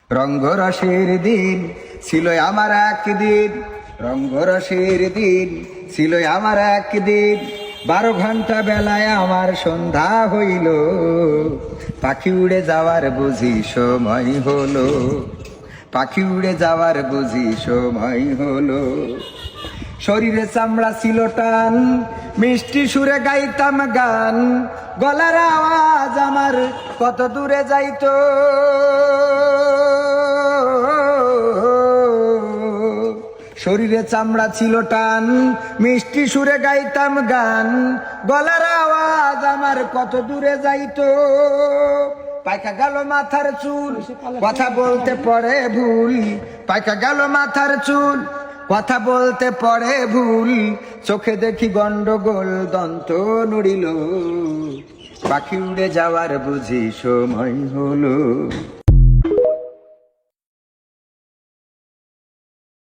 রঙ্গরসের দিন ছিল আমার একদিন, রঙ্গরসের দিন ছিল আমার একদিন। 12 ঘন্টা বেলায় আমার সন্ধ্যা হইল, পাখি উড়ে যাওয়ার বুঝি সময় হলো, পাখি উড়ে যাওয়ার বুঝি সময় হলো। শরীরে চামড়া ছিল টান, মিষ্টি সুরে গাইতাম গান, গলার আওয়াজ আমার কত দূরে যাইতো। শরীরে চামড়া ছিল টান, মিষ্টি সুরে গাইতাম গান, গলার আওয়াজ আমার কত দূরে যাইতো। পাইকা গেল মাথার চুল, কথা বলতে পড়ে ভুল, পাইকা গেল মাথার চুল, কথা বলতে পড়ে ভুল। চোখে দেখি গন্ডগোল, দন্ত নড়িল, পাখি উড়ে যাওয়ার বুঝি সময় হলো।